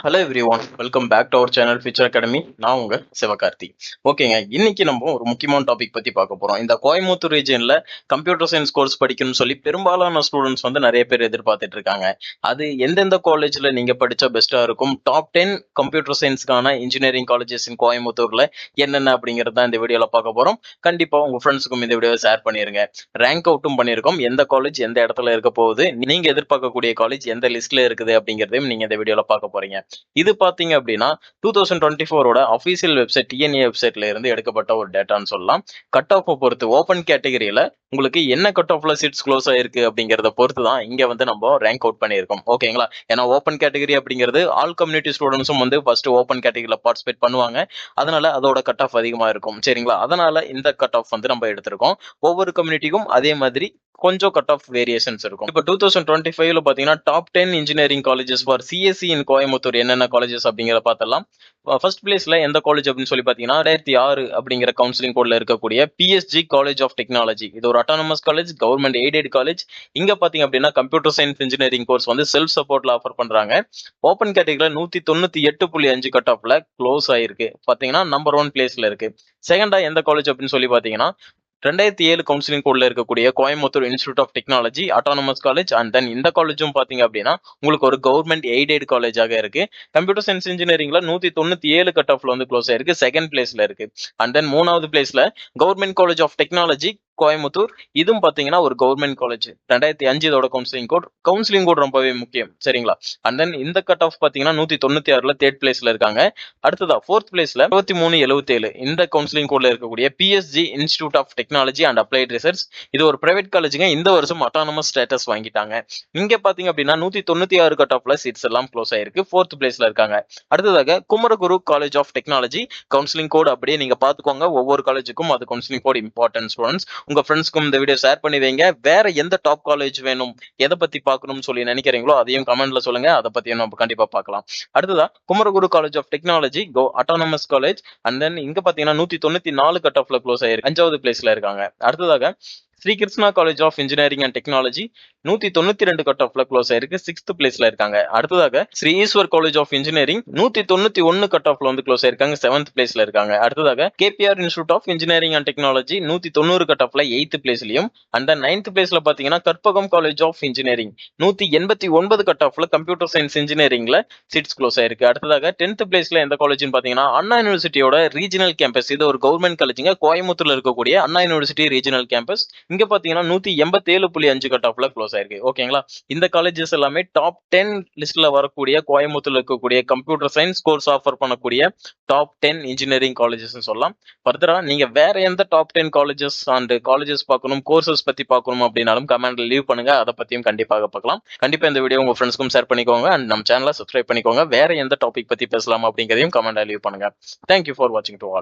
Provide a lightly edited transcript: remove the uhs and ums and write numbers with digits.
Hello everyone, welcome back to our channel Future Academy. நான் உங்க சிவகார்த்தி. ஓகேங்க, இன்னைக்கு நம்ம ஒரு முக்கியமான டாபிக் பத்தி பார்க்க போறோம். இந்த கோயம்புத்தூர் ரீஜன்ல கம்ப்யூட்டர் சயின்ஸ் கோர்ஸ் படிக்கணும்னு சொல்லி பெரும்பாலான ஸ்டூடெண்ட்ஸ் வந்து நிறைய பேர் எதிர்பார்த்துட்டு இருக்காங்க. அது எந்தெந்த காலேஜ்ல நீங்க படிச்சா பெஸ்டா இருக்கும், டாப் 10 கம்ப்யூட்டர் சயின்ஸ்க்கான இன்ஜினியரிங் காலேஜஸ் இன் கோயம்புத்தூர்ல என்னென்ன அப்படிங்கறது தான் இந்த வீடியோல பார்க்க போறோம். கண்டிப்பா உங்க ஃப்ரெண்ட்ஸுக்கும் இந்த வீடியோவை ஷேர் பண்ணிருங்க. ரேங்க் அவுட்டும் பண்ணிருக்கோம், எந்த காலேஜ் எந்த இடத்துல இருக்க போகுது, நீங்க எதிர்பார்க்கக்கூடிய காலேஜ் எந்த லிஸ்ட்ல இருக்குது அப்படிங்கறதையும் நீங்க இந்த வீடியோல பார்க்க போறீங்க. இது பாத்தீங்க அப்படின்னா 2024ஓட அபிஷியல் வெப்சைட் டிஎன்ஏ வெப்சைட்ல இருந்து எடுக்கப்பட்ட ஒரு டேட்டான்னு சொல்லலாம். கட் ஆஃப் பொறுத்து ஓப்பன் கேட்டகரியில உங்களுக்கு என்ன கட் ஆஃப்ல சீட்ஸ் க்ளோஸ் ஆயிருக்கு அப்படிங்கறத பொறுத்து தான் இங்க வந்து நம்ம ரேங்க் அவுட் பண்ணியிருக்கோம். ஓகேங்களா? ஏன்னா ஓப்பன் கேட்டகரி அப்படிங்கிறது ஆல் கம்யூனிட்டி ஸ்டூடெண்ட்ஸும் வந்து ஃபர்ஸ்ட் ஓப்பன் கேட்டகரியில பார்ட்டிசிபேட் பண்ணுவாங்க. அதனால அதோட கட் ஆஃப் அதிகமா இருக்கும். சரிங்களா? அதனால இந்த கட் ஆஃப் வந்து நம்ம எடுத்திருக்கோம். ஒவ்வொரு கம்யூனிட்டிக்கும் அதே மாதிரி கொஞ்சம் கட் ஆஃப் வேரியேஷன்ஸ் இருக்கும். இப்போ 2025ல பாத்தீங்கன்னா top 10 engineering colleges for CSE in Coimbatore என்னென்ன காலேஜஸ் அப்படிங்கிறத பார்த்தலாம். ஃபர்ஸ்ட் பிளேஸ்ல எந்த காலேஜ் அப்படின்னு சொல்லி பாத்தீங்கன்னா 2006 அப்படிங்கிற கவுன்சிலிங் கோட்ல இருக்கக்கூடிய பிஎஸ்ஜி காலேஜ் ஆஃப் டெக்னாலஜி. இது ஒரு autonomous college, government aided college. இங்க பாத்தீங்க அப்படின்னா கம்ப்யூட்டர் சயின்ஸ் இன்ஜினியரிங் கோர்ஸ் வந்து செல்ஃப் சப்போர்ட்ல ஆஃபர் பண்றாங்க. ஓப்பன் கேட்டகரியில 198.5 கட் ஆஃப்ல க்ளோஸ் ஆயிருக்கு. பாத்தீங்கன்னா நம்பர் 1 பிளேஸ்ல இருக்கு. செகண்டா எந்த காலேஜ் அப்படின்னு சொல்லி பாத்தீங்கன்னா 2007 கவுன்சிலிங் கோட்ல இருக்கக்கூடிய Coimbatore institute of technology autonomous college. And then இந்த காலேஜும் பாத்தீங்க அப்படின்னா உங்களுக்கு ஒரு கவர்மெண்ட் எய்டட் காலேஜாக இருக்கு. கம்ப்யூட்டர் சயின்ஸ் இன்ஜினியரிங்ல 197 கட் ஆஃப்ல வந்து க்ளோஸ் ஆயிருக்கு, செகண்ட் பிளேஸ்ல இருக்கு. அண்ட் தென் மூணாவது பிளேஸ்ல government college of technology Coimbatore. இதுவும் பாத்தீங்கன்னா ஒரு கவர்மெண்ட் காலேஜ். 2005 இதோட கவுன்சிலிங் கோட் ரொம்பவே முக்கியம். சரிங்களா? அண்ட் தென் இந்த கட் ஆஃப் பாத்தீங்கன்னா 196ல தேர்ட் பிளேஸ்ல இருக்காங்க. அடுத்ததா ஃபோர்த் பிளேஸ்ல 2377 இந்த கவுன்சிலிங் கோட்ல இருக்கக்கூடிய PSG institute of technology and applied research. இது ஒரு பிரைவேட் காலேஜுங்க. இந்த வருஷம் அட்டானமஸ் ஸ்டேட்டஸ் வாங்கிட்டாங்க. இங்க பாத்தீங்க அப்படின்னா 196 கட் ஆஃப்ல சீட்ஸ் எல்லாம் க்ளோஸ் ஆயிருக்கு, ஃபோர்த் பிளேஸ்ல இருக்காங்க. அடுத்ததாக Kumaraguru college of technology counselling code அப்படியே நீங்க பாத்துக்கோங்க. ஒவ்வொரு காலேஜுக்கும் அது கவுன்சிலிங் கோட் இம்பார்ட்டன்ட் ஸ்டூடெண்ட்ஸ். உங்க ஃப்ரெண்ட்ஸ்க்கும் இந்த வீடியோ ஷேர் பண்ணி வைங்க. வேற எந்த டாப் காலேஜ் வேணும், எதை பத்தி பார்க்கணும்னு சொல்லி நினைக்கிறீங்களோ அதையும் கமெண்ட்ல சொல்லுங்க. அதை பத்தி நம்ம கண்டிப்பா பார்க்கலாம். அடுத்ததா Kumaraguru college of technology autonomous college. And then இங்க பாத்தீங்கன்னா 194 கட் ஆஃப்ல க்ளோஸ் ஆயிருக்கு, 5வது பிளேஸ்ல இருக்காங்க. அடுத்ததாக Shri Krishna college of engineering and technology 192 cut ஆஃப்ல க்ளோஸ் ஆயிருக்கு, 6th பிளேஸ்ல இருக்காங்க. அடுத்ததாக Shri Eswar college of engineering 191 cut ஆஃப்ல வந்து க்ளோஸ் ஆயிருக்காங்க, 7th பிளேஸ்ல இருக்காங்க. அடுத்ததாக KPR institute of engineering and technology 190 cut ஆஃப்ல 8th பிளேஸ்லயும். அண்ட் தென் 9th பிளேஸ்ல பாத்தீங்கன்னா Karpagam college of engineering 189 cut ஆஃப்ல கம்ப்யூட்டர் சயின்ஸ் இன்ஜினியரிங்ல சீட்ஸ் க்ளோஸ் ஆயிருக்கு. அடுத்ததாக 10th பிளேஸ்ல எந்த காலேஜ்னு பாத்தீங்கன்னா அண்ணா யூனிவர்சிட்டியோட ரீஜனல் கேம்பஸ். இது ஒரு கவர்மெண்ட் காலேஜுங்க, கோயம்புத்தூர்ல இருக்கக்கூடிய அண்ணா யூனிவர்சிட்டி ரீஜனல் கேம்பஸ். இங்க பாத்தீங்கன்னா 187.5 கட் ஆஃப்ல க்ளோஸ் ஆயிருக்கு. ஓகேங்களா? இந்த காலேஜஸ் எல்லாமே டாப் 10 லிஸ்ட்ல வரக்கூடிய கோயம்புத்தூர்ல இருக்கக்கூடிய கம்ப்யூட்டர் சயின்ஸ் கோர்ஸ் ஆஃபர் பண்ணக்கூடிய டாப் 10 இன்ஜினியரிங் காலேஜஸ் சொல்லலாம். ஃபர்தரா நீங்க வேற எந்த டாப் 10 காலேஜஸ் அண்ட் காலேஜஸ் பார்க்கணும், கோர்சஸ் பத்தி பார்க்கணும் அப்படின்னாலும் கமெண்ட்ல லீவ் பண்ணுங்க. அதை பத்தியும் கண்டிப்பாக பார்க்கலாம். கண்டிப்பா இந்த வீடியோ உங்க ஃப்ரெண்ட்ஸ்க்கும் ஷேர் பண்ணிக்கோங்க. அண்ட் நம்ம சேனலை சப்ஸ்கிரைப் பண்ணிக்கோங்க. வேற எந்த டாபிக் பத்தி பேசலாம் அப்படிங்கறதையும் கமெண்ட்ல லீவ் பண்ணுங்க. தேங்க்யூ ஃபார் வாட்சிங் டு ஆல்.